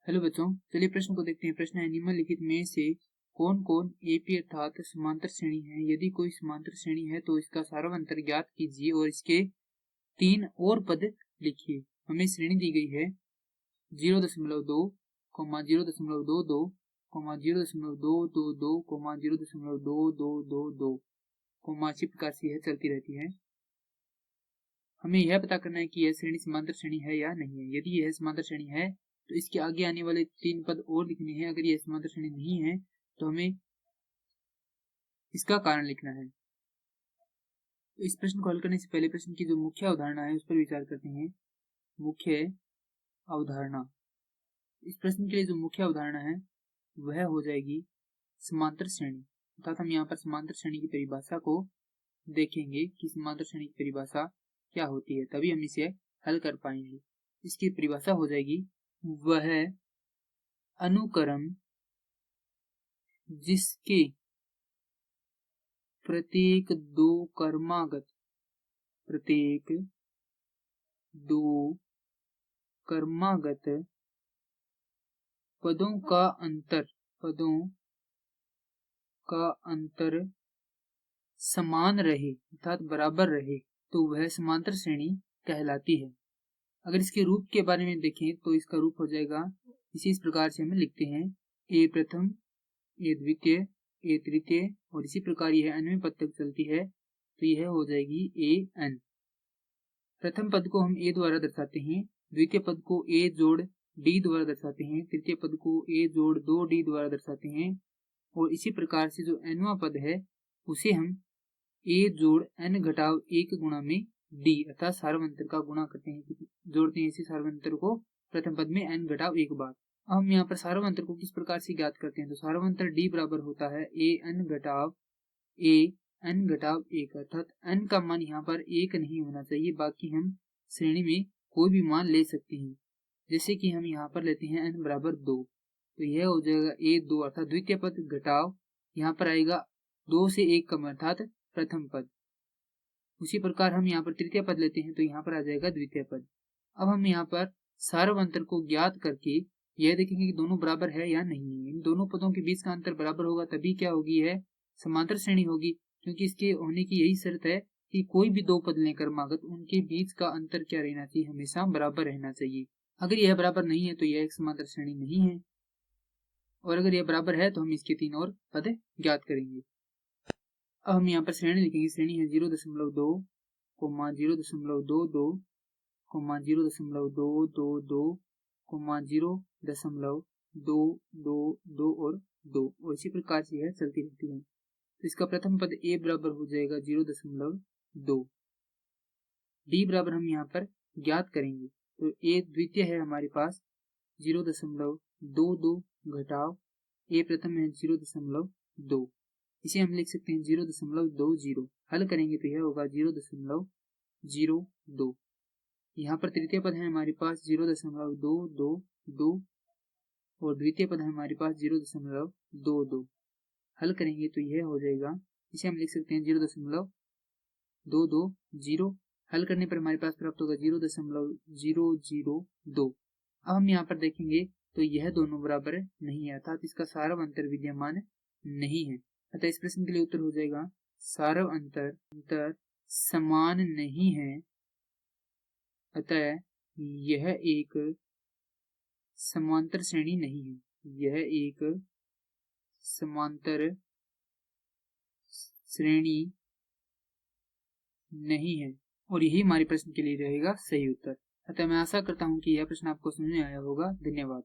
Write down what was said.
Hello बच्चों, चलिए प्रश्न को देखते हैं। प्रश्न है, निम्नलिखित में से कौन कौन एपी अर्थात समांतर श्रेणी है? यदि कोई समांतर श्रेणी है तो इसका सारांतर ज्ञात कीजिए और इसके 3 और पद लिखिए। हमें श्रेणी दी गई है 0.2, 0.222, 0.222, 0.2222, इसी प्रकार से यह चलती रहती है। हमें यह पता करना है कि यह श्रेणी समांतर श्रेणी है या नहीं है। यदि यह समांतर श्रेणी है तो इसके आगे आने वाले 3 पद और लिखने हैं। अगर यह समांतर श्रेणी नहीं है तो हमें इसका कारण लिखना है। तो इस प्रश्न को हल करने से पहले प्रश्न की जो मुख्य अवधारणा है उस पर विचार करते हैं। मुख्य अवधारणा, इस प्रश्न के लिए जो मुख्य अवधारणा है वह हो जाएगी समांतर श्रेणी। अर्थात हम यहाँ पर समांतर श्रेणी की परिभाषा को देखेंगे कि समांतर श्रेणी की परिभाषा क्या होती है, तभी हम इसे हल कर पाएंगे। इसकी परिभाषा हो जाएगी वह अनुक्रम जिसके प्रत्येक दो कर्मागत पदों का अंतर समान रहे अर्थात बराबर रहे तो वह समांतर श्रेणी कहलाती है। अगर इसके रूप के बारे में देखें तो इसका रूप हो जाएगा इस प्रकार से हम लिखते हैं, ए प्रथम, ए द्वितीय, ए तृतीय और इसी प्रकार यह अन्य पद तक चलती है तो यह हो जाएगी ए एन। प्रथम पद को हम ए द्वारा दर्शाते हैं, द्वितीय पद को ए जोड़ डी द्वारा दर्शाते हैं, तृतीय पद को ए जोड़ 2d द्वारा दर्शाते हैं और इसी प्रकार से जो nवां पद है उसे हम ए जोड़ n घटाव 1 गुणा में डी अर्थात सार्वंतर का गुणा करते हैं, जोड़ते हैं इसी सार्वंतर को प्रथम पद में n घटाव 1 बार। अब हम यहाँ पर सार्वंतर को किस प्रकार से ज्ञात करते हैं? तो सार्वंतर d बराबर होता है ए एन घटाव 1 अर्थात n का मान यहाँ पर 1 नहीं होना चाहिए, बाकी हम श्रेणी में कोई भी मान ले सकते हैं। जैसे कि हम यहाँ पर लेते हैं n बराबर 2 तो यह हो जाएगा a2 अर्थात द्वितीय पद घटाव यहाँ पर आएगा 2 से 1 कम अर्थात प्रथम पद। उसी प्रकार हम यहाँ पर तृतीय पद लेते हैं तो यहाँ पर आ जाएगा द्वितीय पद। अब हम यहाँ पर सार्वंतर को ज्ञात करके यह देखेंगे कि दोनों बराबर है या नहीं है। इन दोनों पदों के बीच का अंतर बराबर होगा तभी क्या होगी, है समांतर श्रेणी होगी, क्योंकि इसके होने की यही शर्त है कि कोई भी दो पद लें क्रमागत उनके बीच का अंतर क्या रहना चाहिए, हमेशा बराबर रहना चाहिए। अगर यह बराबर नहीं है तो यह एक समांतर श्रेणी नहीं है और अगर यह बराबर है तो हम इसके 3 और पद ज्ञात करेंगे। अब हम यहाँ पर श्रेणी लिखेंगे। श्रेणी है 0.2, 0.22, 0.222, 0.222 और 2 और इसी प्रकार से यह चलती रहती है। तो इसका प्रथम पद a बराबर हो जाएगा 0.2, d बराबर हम यहाँ पर ज्ञात करेंगे तो a द्वितीय है हमारे पास 0.22 घटाव a प्रथम है 0.2, इसे हम लिख सकते हैं 0.20। हल करेंगे तो यह होगा 0.02। यहाँ पर तृतीय पद है हमारे पास 0.222 और द्वितीय पद है हमारे पास 0.22। हल करेंगे तो यह हो जाएगा, इसे हम लिख सकते हैं 0.220। हल करने पर हमारे पास प्राप्त होगा 0.002। अब हम यहाँ पर देखेंगे तो यह दोनों बराबर नहीं है अर्थात इसका सार्वंतर विद्यमान नहीं है। अतः इस प्रश्न के लिए उत्तर हो जाएगा सार्वंतर समान नहीं है, अतः यह एक समांतर श्रेणी नहीं है। यह एक समांतर श्रेणी नहीं है और यही हमारे प्रश्न के लिए रहेगा सही उत्तर। अतः मैं आशा करता हूं कि यह प्रश्न आपको समझ में आया होगा। धन्यवाद।